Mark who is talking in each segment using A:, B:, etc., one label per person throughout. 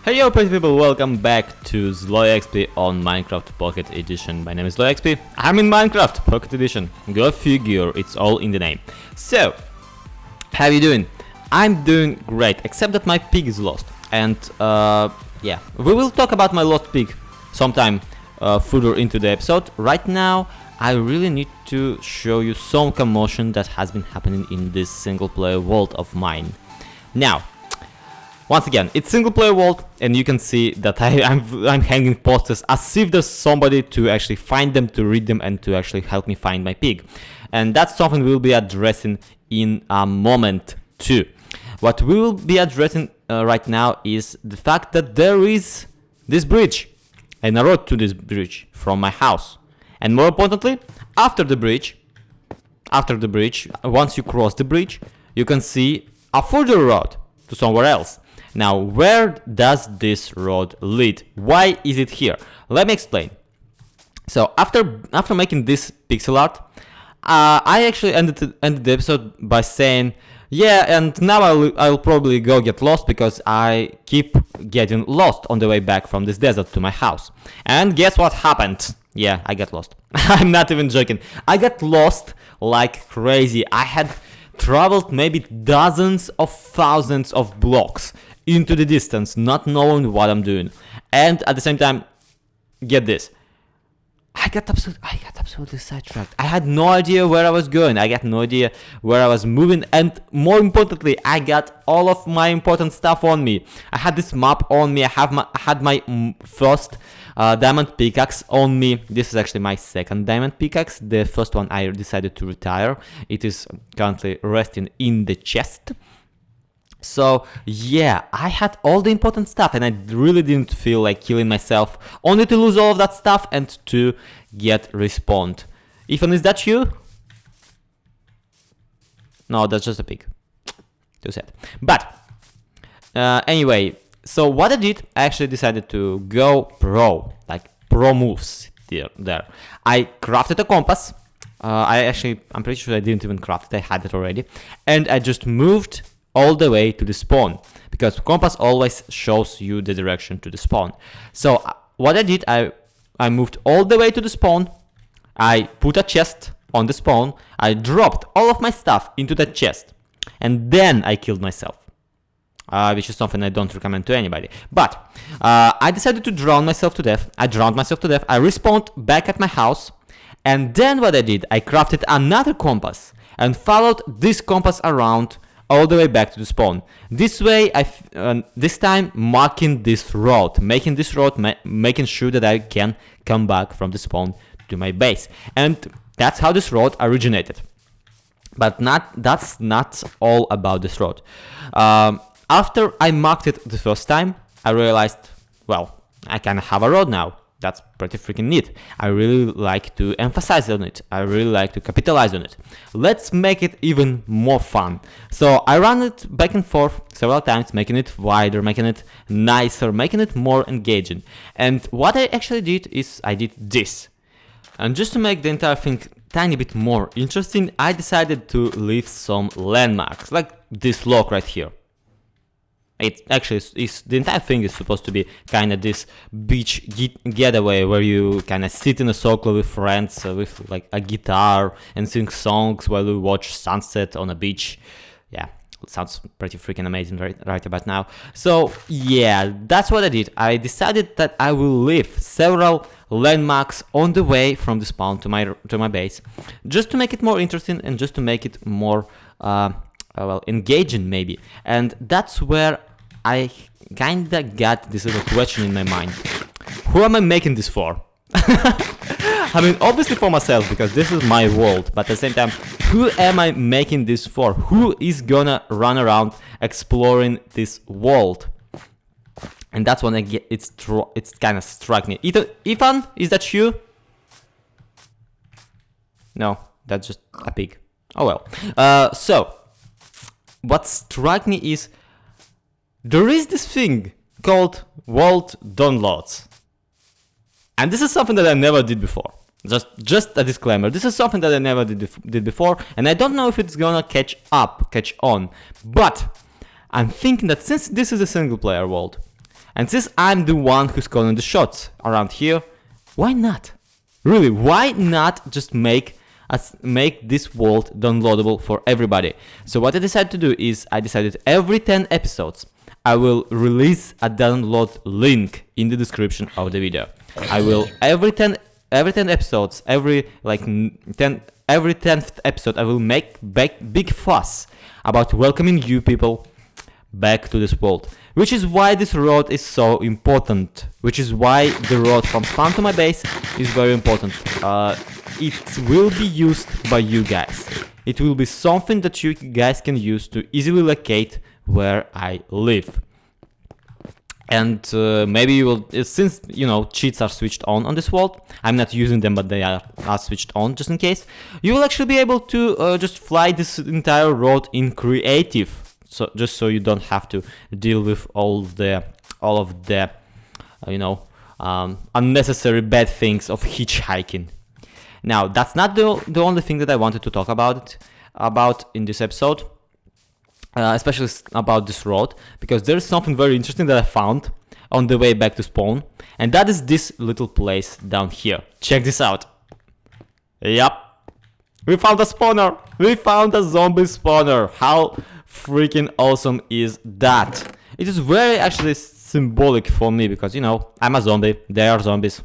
A: Hey yo pretty people, welcome back to Galore XP on Minecraft Pocket Edition. My name is Galore XP, I'm in Minecraft Pocket Edition. Go figure, it's all in the name. So, how you doing? I'm doing great, except that my pig is lost. And yeah, we will talk about my lost pig sometime further into the episode. Right now, I really need to show you some commotion that has been happening in this single player world of mine. Now, once again, it's single player world, and you can see that I'm hanging posters as if there's somebody to actually find them, to read them, and to actually help me find my pig. And that's something we'll be addressing in a moment too. What we will be addressing right now is the fact that there is this bridge and a road to this bridge from my house. And more importantly, after the bridge, once you cross the bridge, you can see a further road to somewhere else. Now, where does this road lead? Why is it here? Let me explain. So after making this pixel art, I actually ended the episode by saying, yeah, and now I'll probably go get lost because I keep getting lost on the way back from this desert to my house. And guess what happened? Yeah, I got lost. I'm not even joking. I got lost like crazy. I had traveled maybe dozens of thousands of blocks into the distance, not knowing what I'm doing. And at the same time, get this, I got absolutely sidetracked. I had no idea where I was going. I got no idea where I was moving, and more importantly, I got all of my important stuff on me. I had this map on me. I had my first diamond pickaxe on me. This is actually my second diamond pickaxe. The first one I decided to retire. It is currently resting in the chest. So yeah, I had all the important stuff, and I really didn't feel like killing myself, only to lose all of that stuff and to get respawned. Ethan, is that you? No, that's just a pig. Too sad. But anyway, so what I did, I actually decided to go pro, like pro moves there. I crafted a compass. I'm pretty sure I didn't even craft it, I had it already. And I just moved all the way to the spawn, because compass always shows you the direction to the spawn. So what I did, I moved all the way to the spawn. I put a chest on the spawn. I dropped all of my stuff into that chest, and then I killed myself, which is something I don't recommend to anybody. But I decided to drown myself to death. I drowned myself to death. I respawned back at my house, and then what I did, I crafted another compass and followed this compass around all the way back to the spawn. This way, this time marking this road, making sure that I can come back from the spawn to my base. And that's how this road originated. But that's not all about this road. After I marked it the first time, I realized, well, I kind of have a road now. That's pretty freaking neat. I really like to emphasize on it. I really like to capitalize on it. Let's make it even more fun. So I ran it back and forth several times, making it wider, making it nicer, making it more engaging. And what I actually did is I did this. And just to make the entire thing tiny bit more interesting, I decided to leave some landmarks, like this log right here. It actually is, the entire thing is supposed to be kind of this beach getaway where you kind of sit in a circle with friends with like a guitar and sing songs while you watch sunset on a beach. Yeah, it sounds pretty freaking amazing right about now. So yeah, that's what I did. I decided that I will leave several landmarks on the way from the spawn to my base, just to make it more interesting and just to make it more well, engaging maybe. And that's where I kinda got this little question in my mind. Who am I making this for? I mean, obviously for myself, because this is my world, but at the same time, who am I making this for? Who is gonna run around exploring this world? And that's when it's kind of struck me. Ethan, is that you? No, that's just a pig. Oh well. So what struck me is there is this thing called world downloads, and this is something that I never did before. Just a disclaimer, this is something that I never did before, and I don't know if it's gonna catch on, but I'm thinking that since this is a single player world, And since I'm the one who's calling the shots around here, why not? Really, why not just make this world downloadable for everybody? So what I decided to do is I decided every 10 episodes I will release a download link in the description of the video. I will every 10 episodes, every 10th episode I will make big fuss about welcoming you people back to this world. Which is why this road is so important. Which is why the road from spawn to my base is very important. It will be used by you guys. It will be something that you guys can use to easily locate where I live. And maybe you will, since cheats are switched on this world, I'm not using them, but they are switched on just in case. You will actually be able to just fly this entire road in creative. So just so you don't have to deal with all of the unnecessary bad things of hitchhiking. Now that's not the only thing that I wanted to talk about in this episode, especially about this road, because there is something very interesting that I found on the way back to spawn, and that is this little place down here. Check this out. Yep, we found a spawner. We found a zombie spawner. How freaking awesome is that? It is very actually symbolic for me because I'm a zombie, they are zombies,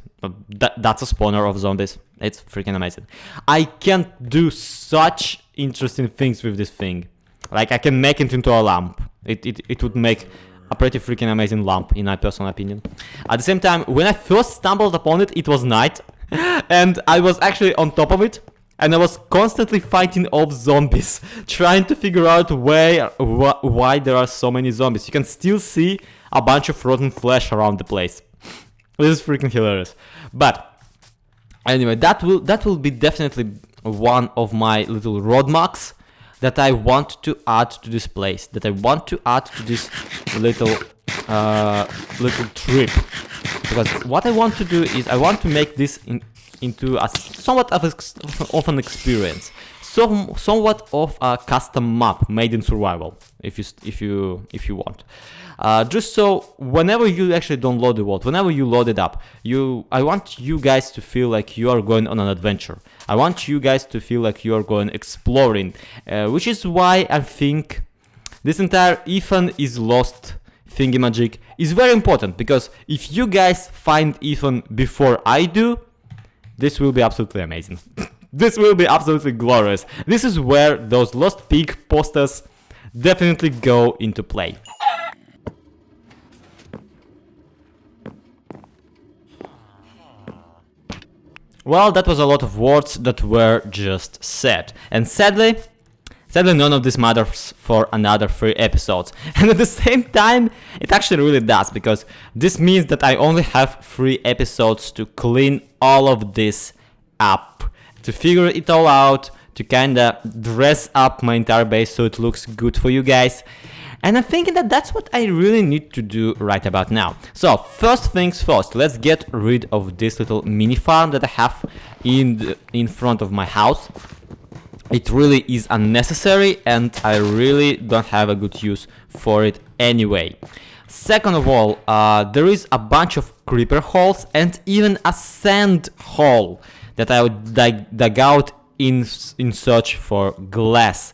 A: that's a spawner of zombies. It's freaking amazing. I can do such interesting things with this thing. Like I can make it into a lamp. It would make a pretty freaking amazing lamp in my personal opinion. At the same time, when I first stumbled upon it, it was night and I was actually on top of it. And I was constantly fighting off zombies, trying to figure out why there are so many zombies. You can still see a bunch of rotten flesh around the place. This is freaking hilarious. But anyway, that will be definitely one of my little roadmarks that I want to add to this place. That I want to add to this little trip. Because what I want to do is I want to make this into a somewhat of an experience, somewhat of a custom map made in survival, if you want. Just so whenever you actually download the world, whenever you load it up, I want you guys to feel like you are going on an adventure. I want you guys to feel like you are going exploring, which is why I think this entire Ethan is lost thingy-magic is very important, because if you guys find Ethan before I do, this will be absolutely amazing. This will be absolutely glorious. This is where those Lost Pig posters definitely go into play. Well, that was a lot of words that were just said. And sadly none of this matters for another 3 episodes. And at the same time, it actually really does, because this means that I only have 3 episodes to clean all of this up, to figure it all out, to kinda dress up my entire base so it looks good for you guys. And I'm thinking that that's what I really need to do right about now. So first things first, let's get rid of this little mini farm that I have in front of my house. It really is unnecessary and I really don't have a good use for it anyway. Second of all, there is a bunch of creeper holes and even a sand hole that I would dig out in search for glass.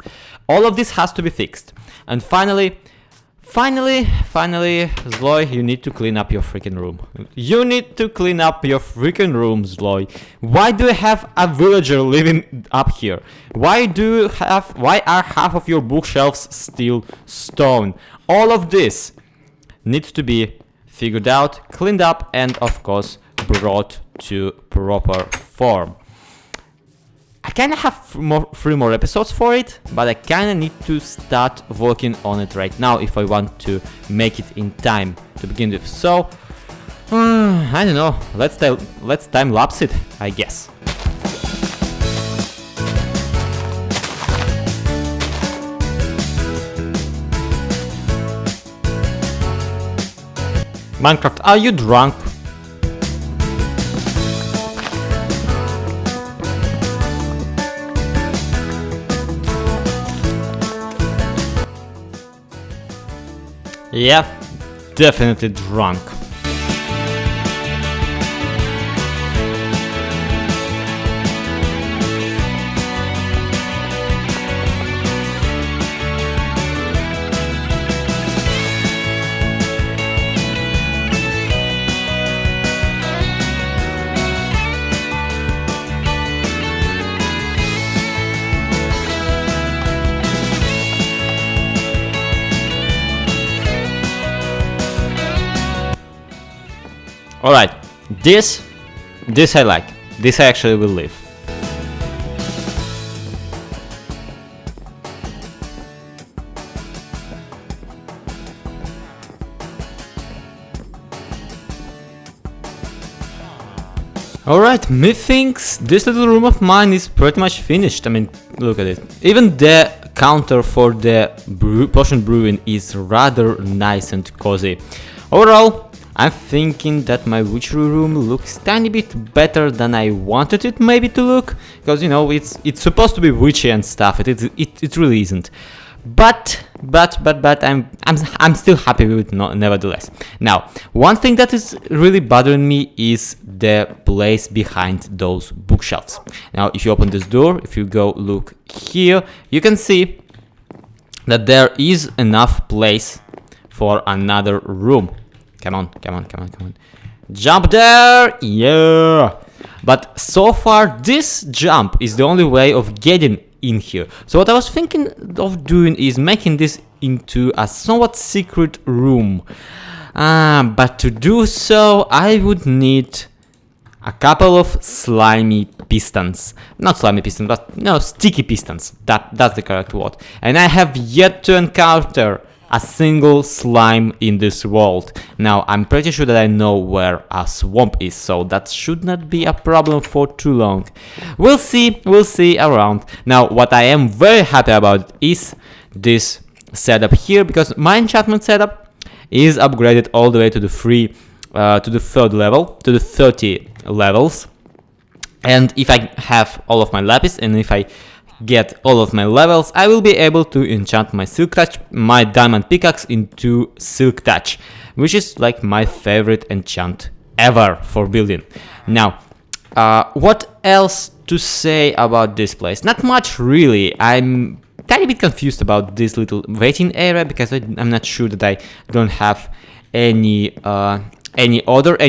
A: All of this has to be fixed. And finally, Zloy, you need to clean up your freaking room. You need to clean up your freaking room, Zloy. Why do you have a villager living up here? Why are half of your bookshelves still stone? All of this needs to be figured out, cleaned up, and of course brought to proper form. I kinda have 3 more episodes for it, but I kinda need to start working on it right now if I want to make it in time to begin with. So, I don't know, let's time-lapse it, I guess. Minecraft, are you drunk? Yeah, definitely drunk. Alright, this I like. This I actually will leave. Alright, methinks this little room of mine is pretty much finished. I mean, look at it. Even the counter for the potion brewing is rather nice and cozy. Overall, I'm thinking that my witchery room looks tiny bit better than I wanted it maybe to look, because you know it's supposed to be witchy and stuff. It really isn't. But I'm still happy with it nevertheless. Now, one thing that is really bothering me is the place behind those bookshelves. Now, if you open this door, if you go look here, you can see that there is enough place for another room. Come on. Jump there! Yeah! But so far, this jump is the only way of getting in here. So what I was thinking of doing is making this into a somewhat secret room. But to do so, I would need a couple of slimy pistons. Not slimy pistons, but no, sticky pistons. That's the correct word. And I have yet to encounter a single slime in this world. Now, I'm pretty sure that I know where a swamp is, so that should not be a problem for too long. We'll see around. Now, what I am very happy about is this setup here, because my enchantment setup is upgraded all the way to the third level, to the 30 levels. And if I have all of my lapis, and if I get all of my levels, I will be able to enchant my silk touch, my diamond pickaxe into silk touch, which is like my favorite enchant ever for building. Now, what else to say about this place? Not much really. I'm tiny bit confused about this little waiting area, because I'm not sure that I don't have any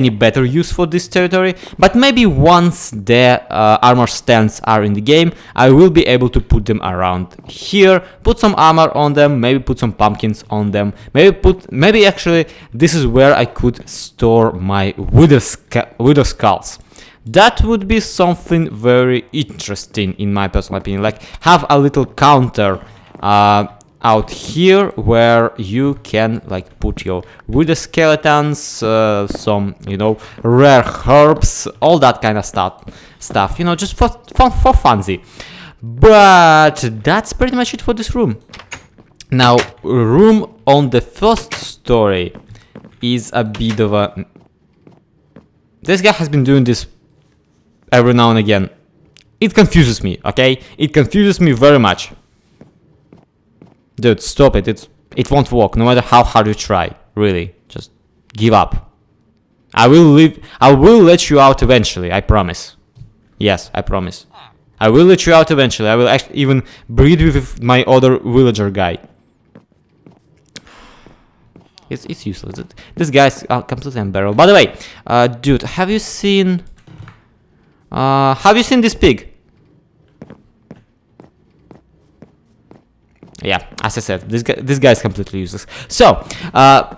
A: better use for this territory. But maybe once the armor stands are in the game, I will be able to put them around here, put some armor on them, maybe put some pumpkins on them, maybe actually this is where I could store my wither skulls. That would be something very interesting in my personal opinion, like have a little counter out here where you can like put your wither skeletons, some, you know, rare herbs, all that kind of stuff, you know, just for funsy. But that's pretty much it for this room. Now, room on the first story is a bit of a... This guy has been doing this every now and again. It confuses me, okay? It confuses me very much. Dude, stop it. It won't work, no matter how hard you try. Really, just give up. I will let you out eventually, I promise. Yes, I promise. I will let you out eventually. I will actually even breed with my other villager guy. It's useless. This guy's completely unbearable. By the way, dude, have you seen this pig? Yeah, as I said, this guy is completely useless. So,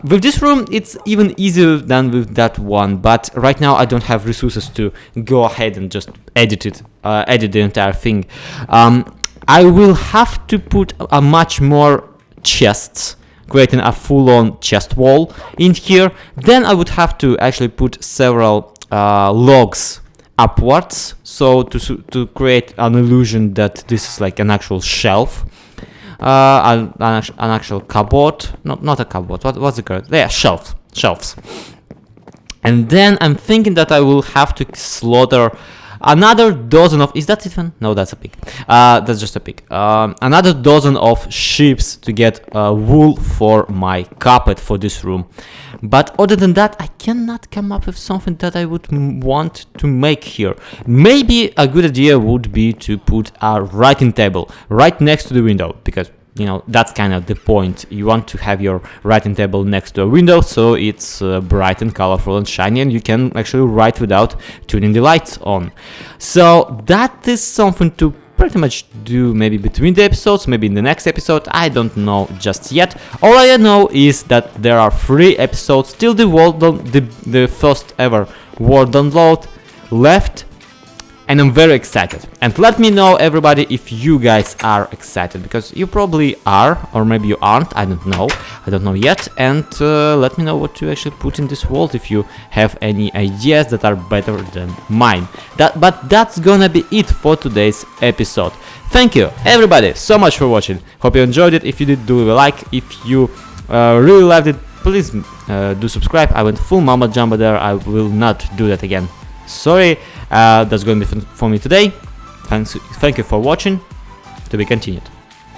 A: with this room, it's even easier than with that one. But right now, I don't have resources to go ahead and just edit the entire thing. I will have to put a much more chests, creating a full-on chest wall in here. Then I would have to actually put several logs upwards, so to create an illusion that this is like an actual shelf. An actual cupboard, not a cupboard, what's it called? Yeah, shelves. And then I'm thinking that I will have to slaughter Another dozen of, is that even? No, that's a pig. That's just a pig. Another dozen of sheeps to get wool for my carpet for this room. But other than that, I cannot come up with something that I would want to make here. Maybe a good idea would be to put a writing table right next to the window, because you know, that's kind of the point. You want to have your writing table next to a window, so it's bright and colorful and shiny, and you can actually write without turning the lights on. So that is something to pretty much do maybe between the episodes, maybe in the next episode, I don't know just yet. All I know is that there are 3 episodes till the first ever world download left, and I'm very excited. And let me know, everybody, if you guys are excited, because you probably are, or maybe you aren't, I don't know yet. And let me know what to actually put in this world if you have any ideas that are better than mine. But that's gonna be it for today's episode. Thank you, everybody, so much for watching. Hope you enjoyed it. If you did, do leave a like. If you really loved it, please do subscribe. I went full mama jumbo there. I will not do that again. Sorry. That's going to be for me today. Thank you for watching. To be continued.